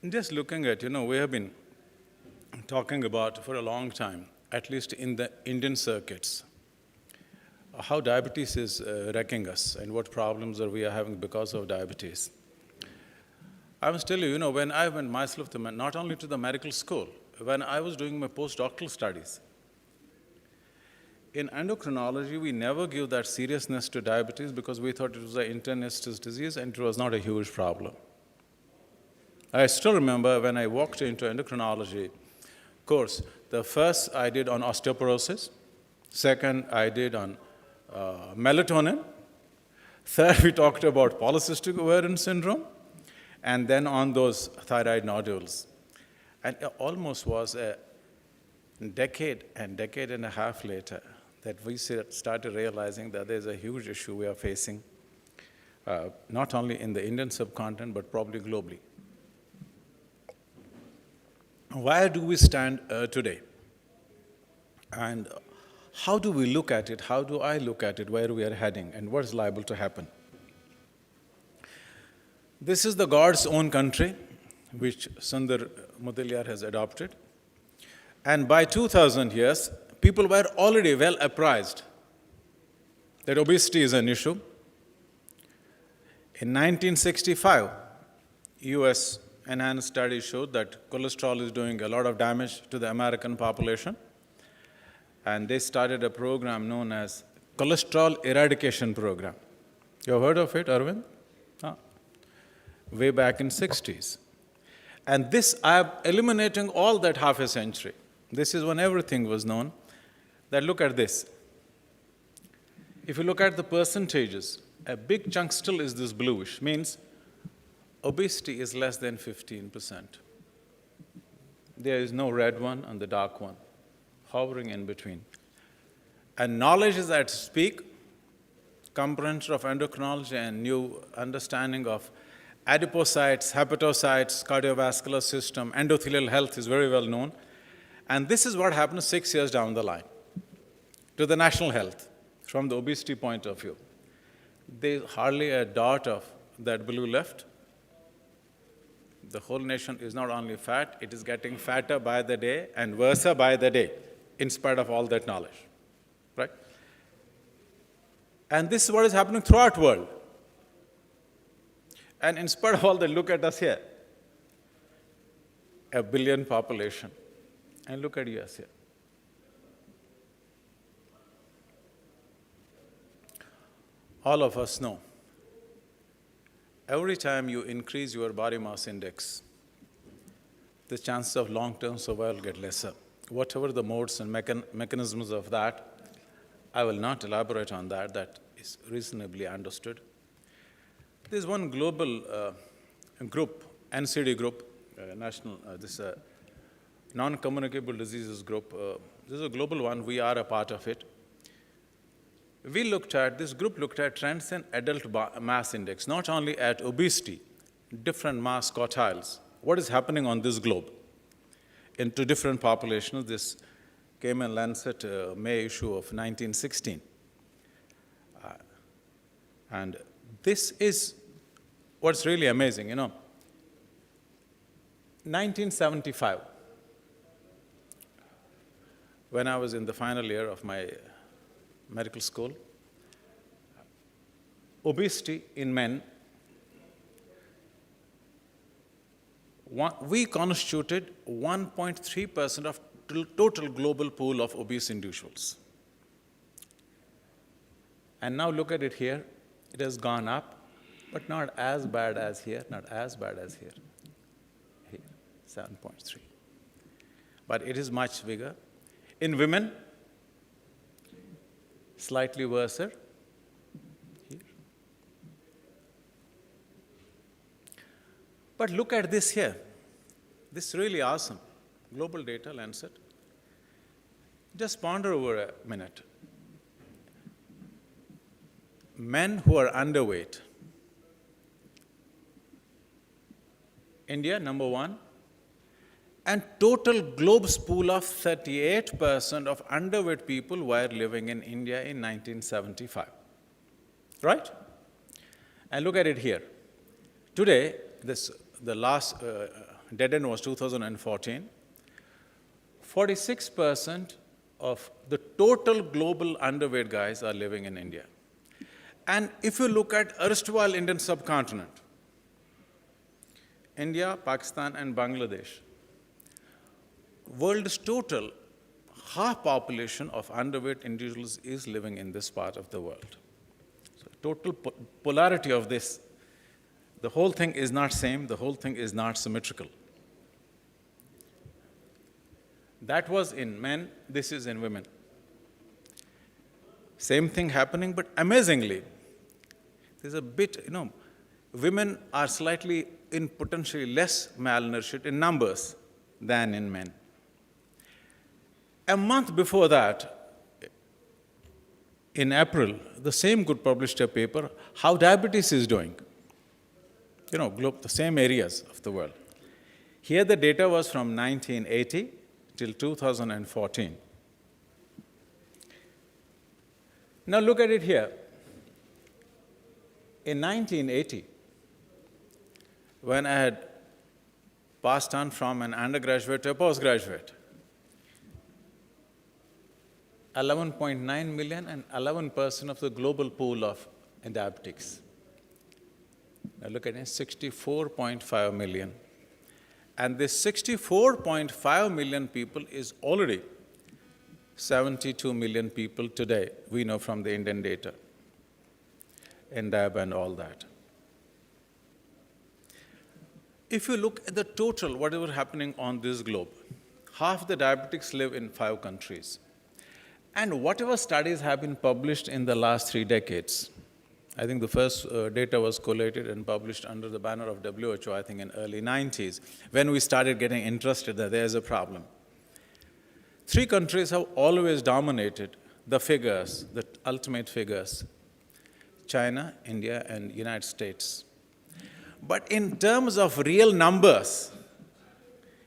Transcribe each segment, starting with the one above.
Just looking at, we have been talking about for a long time, at least in the Indian circuits, how diabetes is wrecking us and what problems are we are having because of diabetes. I must tell you, when I went myself to not only to the medical school, when I was doing my postdoctoral studies, in endocrinology, we never give that seriousness to diabetes because we thought it was an internist's disease and it was not a huge problem. I still remember when I walked into endocrinology course, the first I did on osteoporosis, second I did on melatonin, third we talked about polycystic ovarian syndrome, and then on those thyroid nodules. And it almost was a decade and a half later that we started realizing that there's a huge issue we are facing, not only in the Indian subcontinent, but probably globally. Where do we stand today? And how do we look at it? How do I look at it, where we are heading, and what is liable to happen? This is the God's own country, which Sundar Mudaliar has adopted. And by 2000 years, people were already well apprised that obesity is an issue. In 1965, US enhanced studies showed that cholesterol is doing a lot of damage to the American population. And they started a program known as Cholesterol Eradication Program. You have heard of it, Arvind? Way back in 60s. And this, I'm eliminating all that half a century. This is when everything was known. That look at this. If you look at the percentages, a big chunk still is this bluish, means obesity is less than 15%. There is no red one and the dark one, hovering in between. And knowledge is at peak, comprehension of endocrinology and new understanding of adipocytes, hepatocytes, cardiovascular system, endothelial health is very well known. And this is what happens 6 years down the line to the national health from the obesity point of view. There's hardly a dot of that blue left. The whole nation is not only fat, it is getting fatter by the day and worse by the day, in spite of all that knowledge, right? And this is what is happening throughout the world. And in spite of all that, look at us here. 1 billion population. And look at US here. All of us know, every time you increase your body mass index, the chances of long-term survival get lesser. Whatever the modes and mechanisms of that, I will not elaborate on that. That is reasonably understood. There's one global group, NCD group, non-communicable diseases group. This is a global one. We are a part of it. This group looked at trends in adult mass index, not only at obesity, different mass quartiles. What is happening on this globe into different populations? This came in Lancet May issue of 1916. And this is what's really amazing, 1975, when I was in the final year of my medical school, obesity in men, we constituted 1.3% of total global pool of obese individuals. And now look at it here. It has gone up, but not as bad as here, not as bad as here. Here, 7.3. But it is much bigger. In women, slightly worse here. But look at this here. This is really awesome. Global data, Lancet. Just ponder over a minute. Men who are underweight. India, number 1. And total globe's pool of 38% of underweight people were living in India in 1975. Right? And look at it here. Today, the last dead end was 2014. 46% of the total global underweight guys are living in India. And if you look at erstwhile Indian subcontinent, India, Pakistan, and Bangladesh, world's total half population of underweight individuals is living in this part of the world. So total polarity of this, the whole thing is not same, the whole thing is not symmetrical. That was in men, this is in women. Same thing happening, but amazingly, there's a bit, women are slightly in potentially less malnourished in numbers than in men. A month before that, in April, the same group published a paper, how diabetes is doing. The same areas of the world. Here the data was from 1980 till 2014. Now look at it here. In 1980, when I had passed on from an undergraduate to a postgraduate, 11.9 million and 11% of the global pool of diabetics. Now look at it, 64.5 million. And this 64.5 million people is already 72 million people today, we know from the Indian data, NDAB and all that. If you look at the total, whatever happening on this globe, half the diabetics live in 5 countries. And whatever studies have been published in the last 3 decades, I think the first data was collated and published under the banner of WHO, I think in early 90s, when we started getting interested that there's a problem. 3 countries have always dominated the figures, the ultimate figures: China, India, and United States. But in terms of real numbers,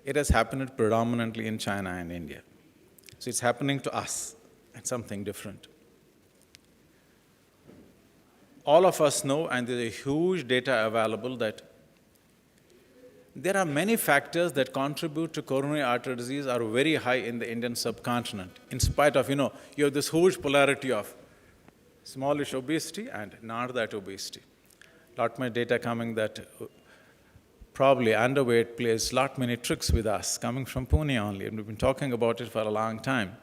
it has happened predominantly in China and India. So it's happening to us, and something different. All of us know, and there's a huge data available, that there are many factors that contribute to coronary artery disease are very high in the Indian subcontinent, in spite of, you have this huge polarity of smallish obesity and not that obesity. Lot more data coming that probably underweight plays lot many tricks with us, coming from Pune only, and we've been talking about it for a long time.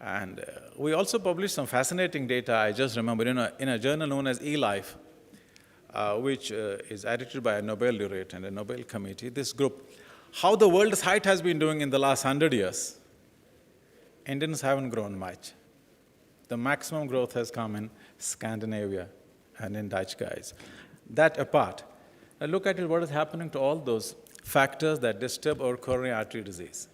And we also published some fascinating data. I just remember in a journal known as eLife, which is edited by a Nobel laureate and a Nobel committee, this group, how the world's height has been doing in the last 100 years. Indians haven't grown much. The maximum growth has come in Scandinavia and in Dutch guys. That apart, now look at it, what is happening to all those factors that disturb our coronary artery disease.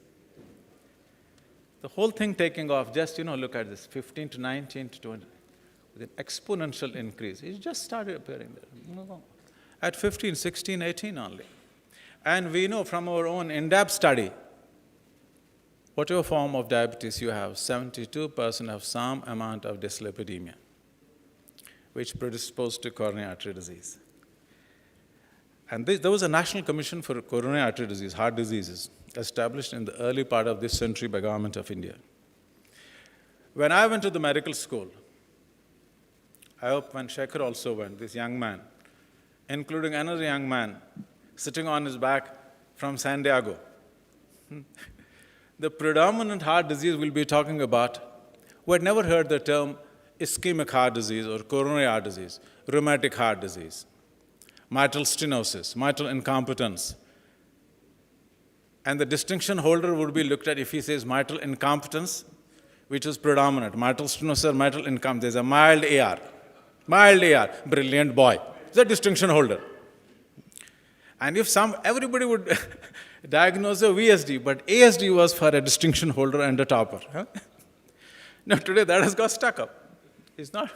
The whole thing taking off, just, look at this, 15 to 19 to 20, with an exponential increase. It just started appearing there. At 15, 16, 18 only. And we know from our own NDAB study, whatever form of diabetes you have, 72% have some amount of dyslipidemia, which predisposes to coronary artery disease. And there was a National Commission for Coronary Artery Disease, heart diseases, established in the early part of this century by Government of India. When I went to the medical school, I hope when Shekhar also went, this young man, including another young man sitting on his back from San Diego, the predominant heart disease we'll be talking about, we had never heard the term ischemic heart disease or coronary heart disease, rheumatic heart disease, mitral stenosis, mitral incompetence. And the distinction holder would be looked at if he says mitral incompetence, which is predominant. Mitral stenosis or mitral incompetence, there's a mild AR. Mild AR, brilliant boy. It's a distinction holder. And if everybody would diagnose a VSD, but ASD was for a distinction holder and a topper. Huh? Now today that has got stuck up. It's not.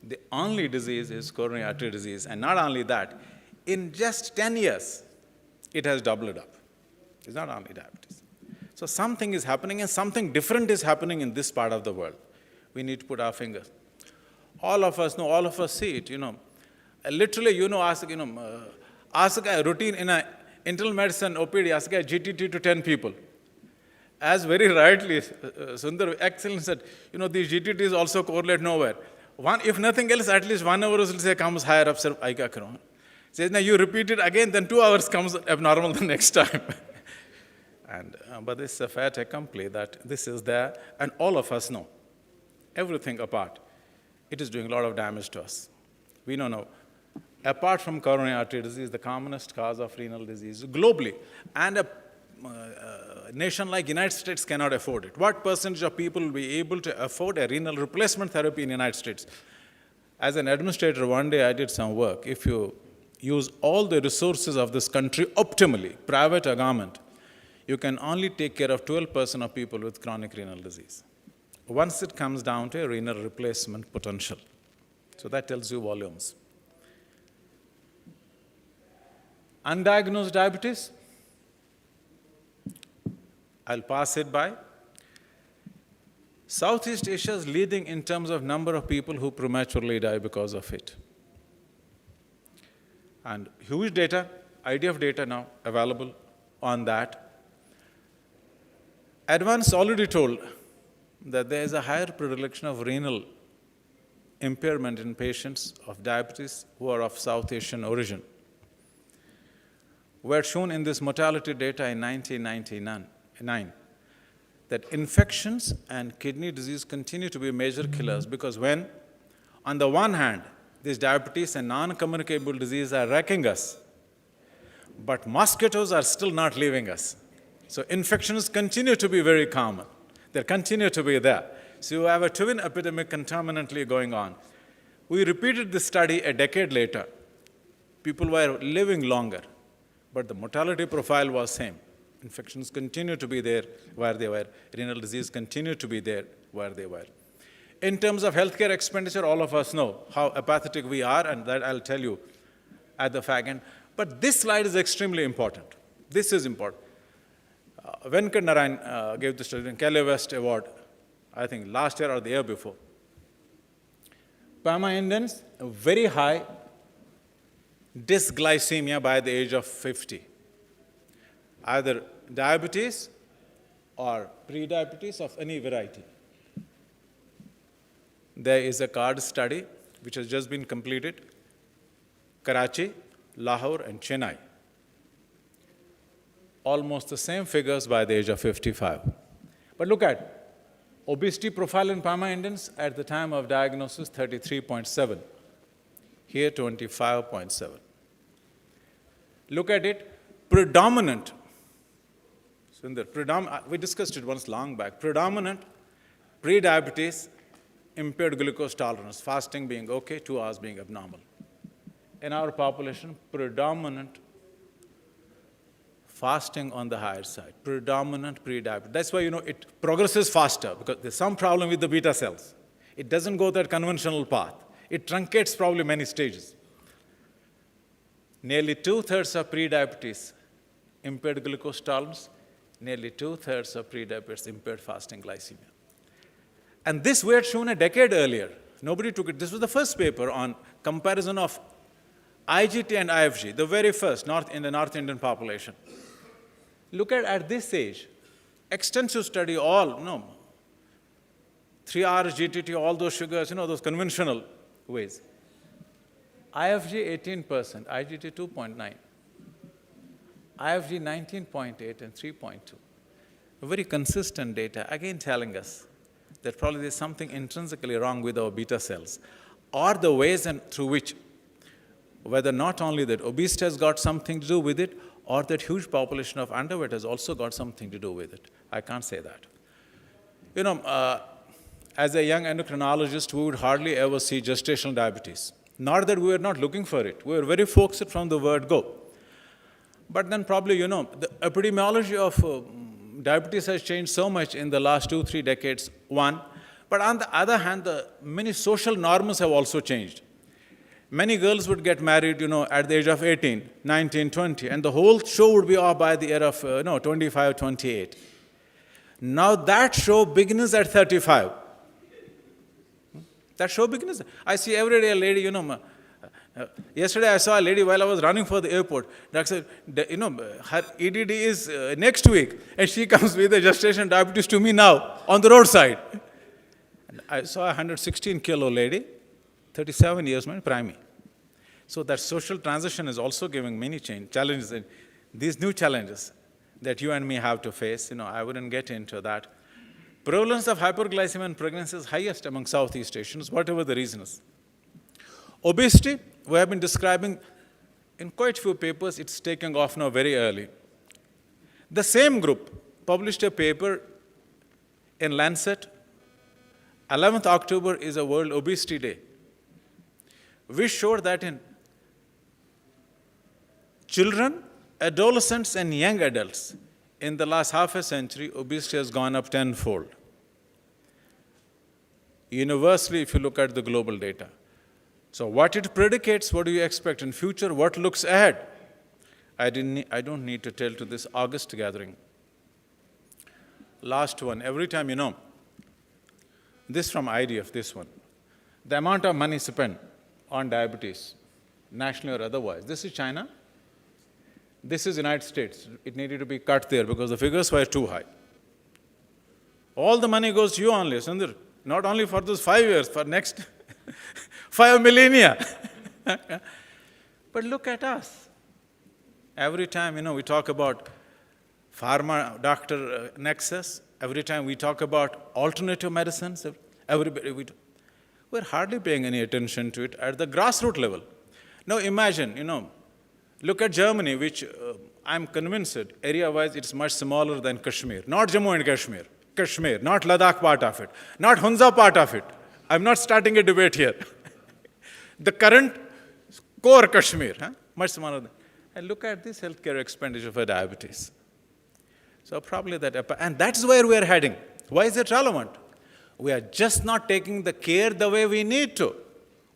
The only disease is coronary artery disease. And not only that, in just 10 years, it has doubled up. It's not only diabetes. So something is happening and something different is happening in this part of the world. We need to put our fingers. All of us know, all of us see it, Literally, ask a routine internal medicine OPD, ask a GTT to 10 people. As very rightly, Sundar excellent said, these GTTs also correlate nowhere. One, if nothing else, at least 1 hour will say comes higher up, sir, says, now you repeat it again, then 2 hours comes abnormal the next time. But this is a fait accompli that this is there, and all of us know, everything apart, it is doing a lot of damage to us. We don't know. Apart from coronary artery disease, the commonest cause of renal disease globally, and a nation like United States cannot afford it. What percentage of people will be able to afford a renal replacement therapy in the United States? As an administrator, one day I did some work. If you use all the resources of this country optimally, private or government, you can only take care of 12% of people with chronic renal disease. Once it comes down to a renal replacement potential. So that tells you volumes. Undiagnosed diabetes, I'll pass it by. Southeast Asia is leading in terms of number of people who prematurely die because of it. And huge data, IDEC data now available on that. Advance already told that there is a higher predilection of renal impairment in patients of diabetes who are of South Asian origin. Were shown in this mortality data in 1999 that infections and kidney disease continue to be major killers, because when, on the one hand, these diabetes and non-communicable disease are wrecking us, but mosquitoes are still not leaving us. So infections continue to be very common. They continue to be there. So you have a twin epidemic contaminantly going on. We repeated this study a decade later. People were living longer, but the mortality profile was same. Infections continue to be there where they were. Renal disease continued to be there where they were. In terms of healthcare expenditure, all of us know how apathetic we are, and that I'll tell you at the fag end. But this slide is extremely important. This is important. Venkat Narayan gave the student Kelly West Award, I think last year or the year before. PAMA Indians, very high dysglycemia by the age of 50. Either diabetes or pre-diabetes of any variety. There is a card study which has just been completed, Karachi, Lahore, and Chennai. Almost the same figures by the age of 55. But look at obesity profile in PAMA Indians at the time of diagnosis, 33.7. Here, 25.7. Look at it, predominant. Sundar, we discussed it once long back. Predominant pre-diabetes, impaired glucose tolerance, fasting being okay, 2 hours being abnormal. In our population, predominant fasting on the higher side, predominant pre-diabetes. That's why, it progresses faster, because there's some problem with the beta cells. It doesn't go that conventional path. It truncates probably many stages. Nearly 2/3 of pre-diabetes, impaired glucose tolerance. Nearly 2/3 of pre-diabetes, impaired fasting glycemia. And this we had shown a decade earlier. Nobody took it. This was the first paper on comparison of IGT and IFG, the very first in the North Indian population. Look at this age, extensive study, 3 hours GTT, all those sugars, those conventional ways. IFG 18%, IGT 2.9, IFG 19.8 and 3.2. Very consistent data, again telling us that probably there's something intrinsically wrong with our beta cells, or the ways through which, whether not only that obesity has got something to do with it, or that huge population of underweight has also got something to do with it. I can't say that. As a young endocrinologist, we would hardly ever see gestational diabetes. Not that we were not looking for it. We were very focused from the word go. But then probably, the epidemiology of diabetes has changed so much in the last 2-3 decades, one. But on the other hand, the many social norms have also changed. Many girls would get married, at the age of 18, 19, 20, and the whole show would be off by the year of 25, 28. Now that show begins at 35. That show begins. I see every day a lady, Yesterday, I saw a lady while I was running for the airport. Doctor said, her EDD is next week, and she comes with a gestation diabetes to me now on the roadside. And I saw a 116-kilo lady, 37 years, man, primary. So that social transition is also giving many challenges, and these new challenges that you and me have to face. I wouldn't get into that. Prevalence of hyperglycemia in pregnancy is highest among Southeast Asians, whatever the reasons. Obesity, we have been describing in quite a few papers. It's taking off now very early. The same group published a paper in Lancet. 11th October is a World Obesity Day. We showed that in children, adolescents, and young adults, in the last half a century, obesity has gone up tenfold. Universally, if you look at the global data. So what it predicates, what do you expect in future, what looks ahead? I don't need to tell to this August gathering. Last one, every time this from IDEC, this one. The amount of money spent on diabetes, nationally or otherwise. This is China. This is United States. It needed to be cut there because the figures were too high. All the money goes to you only, Sundar. Not only for those 5 years, for next 5 millennia. But look at us. Every time, we talk about pharma doctor nexus, every time we talk about alternative medicines, we're hardly paying any attention to it at the grassroots level. Now imagine, look at Germany, which I'm convinced area-wise it's much smaller than Kashmir. Not Jammu and Kashmir, not Ladakh part of it, not Hunza part of it. I'm not starting a debate here. The current core Kashmir, much smaller than. And look at this healthcare expenditure for diabetes. So probably and that's where we are heading. Why is it relevant? We are just not taking the care the way we need to.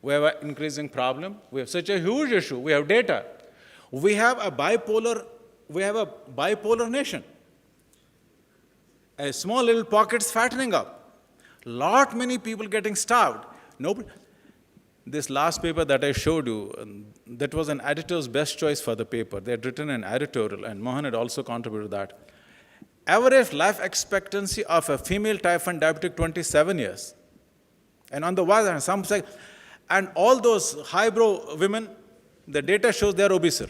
We have an increasing problem. We have such a huge issue. We have data. We have a bipolar nation. A small little pockets fattening up. Many people getting starved. Nobody. This last paper that I showed you, that was an editor's best choice for the paper. They had written an editorial, and Mohan had also contributed to that. Average life expectancy of a female type 1 diabetic, 27 years. And on the one hand, some say, and all those highbrow women, the data shows they are obese.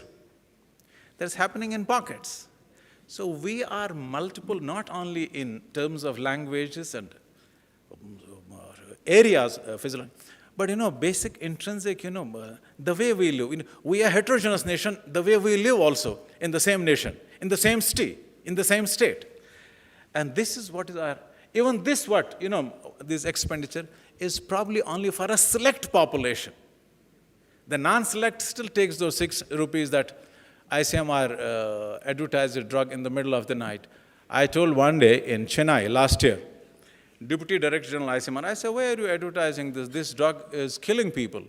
That's happening in pockets. So we are multiple, not only in terms of languages and areas, physiology, but basic intrinsic, the way we live. We are a heterogeneous nation, the way we live also in the same nation, in the same state. And this is what is even this this expenditure is probably only for a select population. The non-select still takes those 6 rupees that ICMR advertised a drug in the middle of the night. I told one day in Chennai last year, Deputy Director General ICMR, I said, why are you advertising this? This drug is killing people.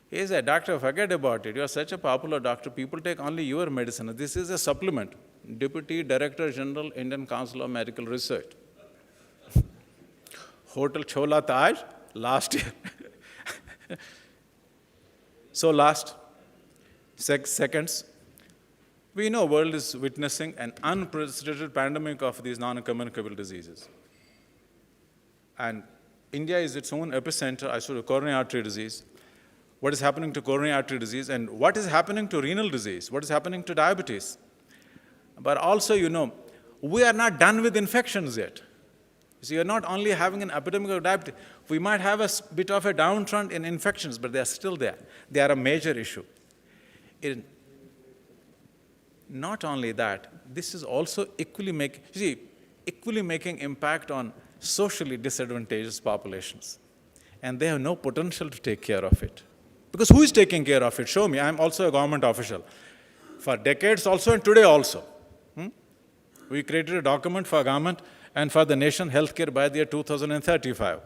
He said, doctor, forget about it. You are such a popular doctor. People take only your medicine. This is a supplement. Deputy Director General, Indian Council of Medical Research. Hotel Chola Taj, last year. So last seconds, we know world is witnessing an unprecedented pandemic of these non-communicable diseases. And India is its own epicenter. I showed you coronary artery disease. What is happening to coronary artery disease, and what is happening to renal disease? What is happening to diabetes? But also, we are not done with infections yet. So you're not only having an epidemic of diabetes, we might have a bit of a downtrend in infections, but they are still there. They are a major issue. Not only that, this is also equally making impact on socially disadvantaged populations. And they have no potential to take care of it. Because who is taking care of it? Show me. I'm also a government official. For decades also and today also. We created a document for government and for the nation, healthcare by the year 2035.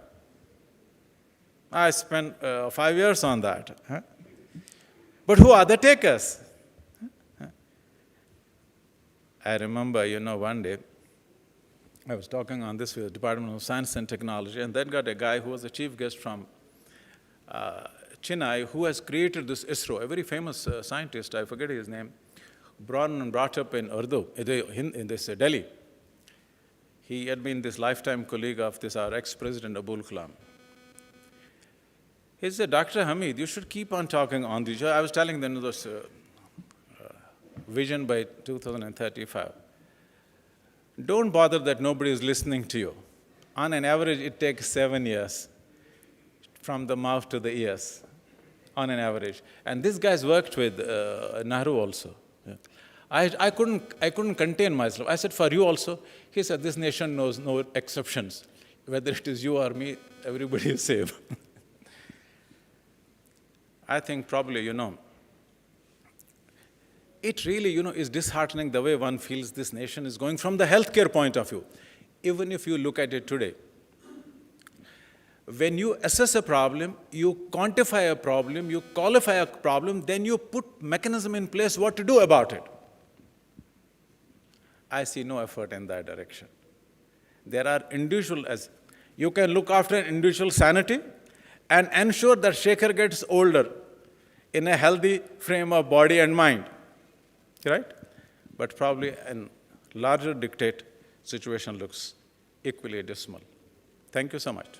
I spent 5 years on that. But who are the takers? I remember, one day, I was talking on this with the Department of Science and Technology, and then got a guy who was the chief guest from Chennai, who has created this ISRO, a very famous scientist, I forget his name, born and brought up in Urdu, in this Delhi. He had been this lifetime colleague of this our ex-president Abul Kalam. He said, Dr. Hamid, you should keep on talking on the show. I was telling them this vision by 2035. Don't bother that nobody is listening to you. On an average, it takes 7 years from the mouth to the ears, on an average. And this guy's worked with Nehru also. Yeah. I couldn't contain myself. I said, for you also? He said, this nation knows no exceptions. Whether it is you or me, everybody is safe. I think probably, it really, is disheartening the way one feels this nation is going from the healthcare point of view. Even if you look at it today, when you assess a problem, you quantify a problem, you qualify a problem, then you put mechanism in place what to do about it. I see no effort in that direction. There are you can look after an individual sanity and ensure that Shekhar gets older in a healthy frame of body and mind, right? But probably a larger dictate situation looks equally dismal. Thank you so much.